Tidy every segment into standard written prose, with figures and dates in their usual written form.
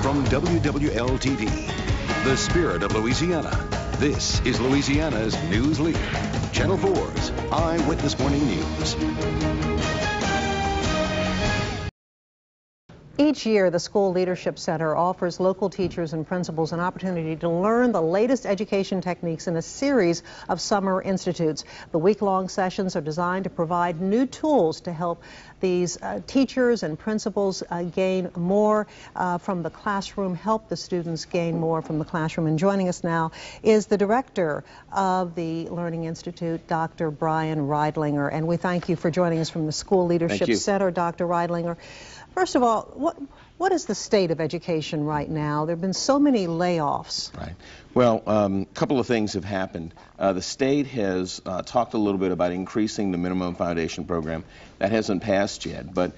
from WWL TV, the spirit of Louisiana. This is Louisiana's news leader, Channel 4's Eyewitness Morning News. Each year, the School Leadership Center offers local teachers and principals an opportunity to learn the latest education techniques in a series of summer institutes. The week-long sessions are designed to provide new tools to help these teachers and principals gain more from the classroom, help the students gain more from the classroom. And joining us now is the director of the Learning Institute, Dr. Brian Riedlinger. And we thank you for joining us from the School Leadership Center, Dr. Riedlinger. First of all, what is the state of education right now? There have been so many layoffs. Right. Well, a couple of things have happened. The state has talked a little bit about increasing the minimum foundation program. That hasn't passed yet, but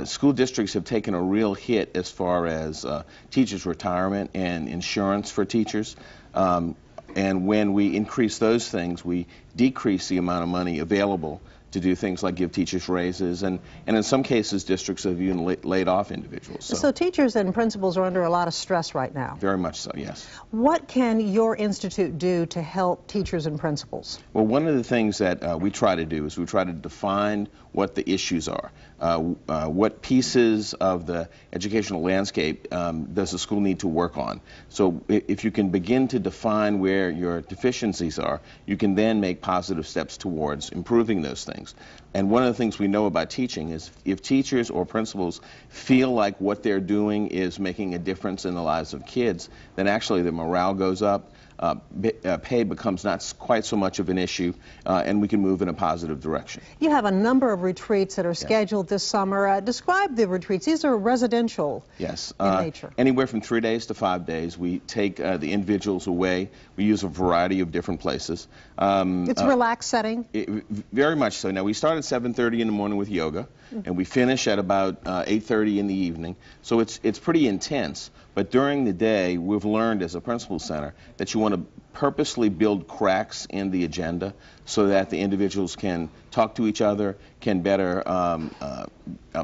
school districts have taken a real hit as far as teachers' retirement and insurance for teachers. And when we increase those things, we decrease the amount of money available to do things like give teachers raises, and in some cases districts have even laid off individuals. So teachers and principals are under a lot of stress right now. Very much so, yes. What can your institute do to help teachers and principals? Well, one of the things that we try to do is we try to define what the issues are. What pieces of the educational landscape does the school need to work on? So if you can begin to define where your deficiencies are, you can then make positive steps towards improving those things. And one of the things we know about teaching is if teachers or principals feel like what they're doing is making a difference in the lives of kids, then actually the morale goes up. Pay becomes not quite so much of an issue, and we can move in a positive direction. You have a number of retreats that are scheduled this summer. Describe the retreats. These are residential in nature. Anywhere from 3 days to 5 days. We take the individuals away. We use a variety of different places. It's a relaxed setting? Very much so. Now, we start at 7:30 in the morning with yoga, and we finish at about 8:30 in the evening. So it's pretty intense. But during the day, we've learned as a principal center that you want to purposely build cracks in the agenda so that the individuals can talk to each other, can better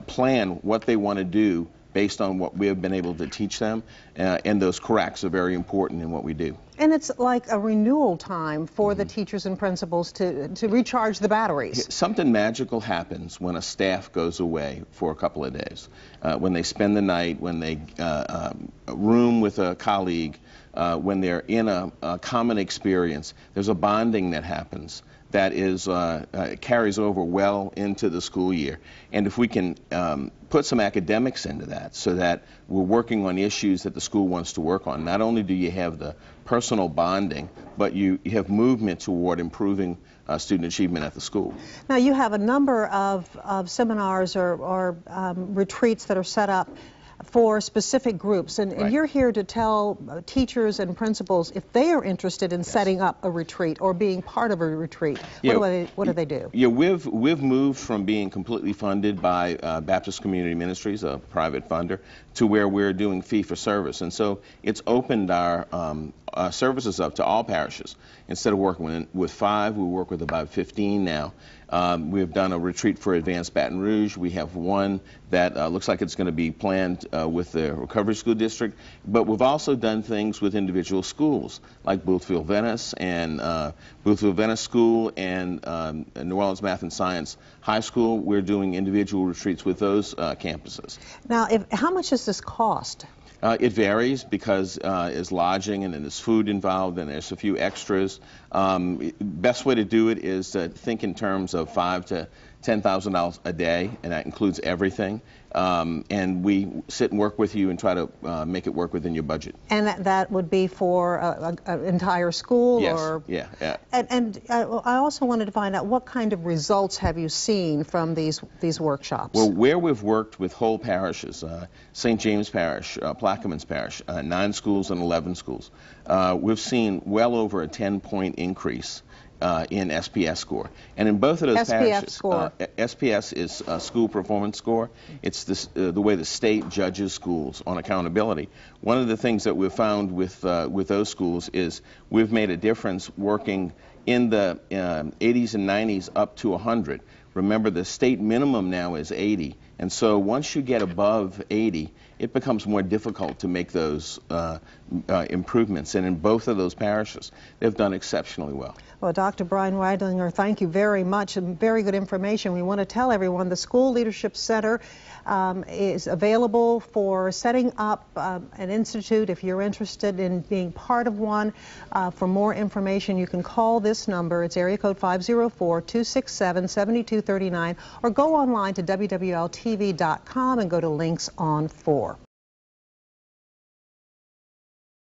plan what they want to do based on what we have been able to teach them, and those cracks are very important in what we do. And it's like a renewal time for the teachers and principals to recharge the batteries. Something magical happens when a staff goes away for a couple of days, when they spend the night, when they room with a colleague, when they're in a common experience. There's a bonding that happens that is carries over well into the school year. And if we can put some academics into that so that we're working on issues that the school wants to work on, not only do you have the personal bonding, but you have movement toward improving student achievement at the school. Now, you have a number of seminars or retreats that are set up for specific groups, and you're here to tell teachers and principals if they are interested in setting up a retreat or being part of a retreat. What do they do? Yeah, we've moved from being completely funded by Baptist Community Ministries, a private funder, to where we're doing fee for service, and so it's opened our services up to all parishes. Instead of working with 5, we work with about 15 now. We've done a retreat for Advanced Baton Rouge. We have one that looks like it's going to be planned with the Recovery School District, but we've also done things with individual schools like Boothville Venice and Boothville Venice School and New Orleans Math and Science High School. We're doing individual retreats with those campuses. Now, how much does this cost? It varies because there's lodging and then there's food involved and there's a few extras. Best way to do it is to think in terms of $5,000 to $10,000 a day, and that includes everything. And we sit and work with you and try to make it work within your budget. And that would be for an entire school? Yes. Or? Yeah. And I also wanted to find out what kind of results have you seen from these workshops? Well, where we've worked with whole parishes, St. James Parish, Plaquemines Parish, 9 schools and 11 schools, we've seen well over a 10-point increase in SPS score. And in both of those parishes, SPS is school performance score. It's the way the state judges schools on accountability. One of the things that we've found with those schools is we've made a difference working in the 80s and 90s up to 100. Remember, the state minimum now is 80. And so once you get above 80, it becomes more difficult to make those improvements. And in both of those parishes, they've done exceptionally well. Well, Dr. Brian Riedlinger, thank you very much, and very good information. We want to tell everyone the School Leadership Center is available for setting up an institute. If you're interested in being part of one, for more information, you can call this number. It's area code 504-267-7239, or go online to WWLTV.com and go to links on 4.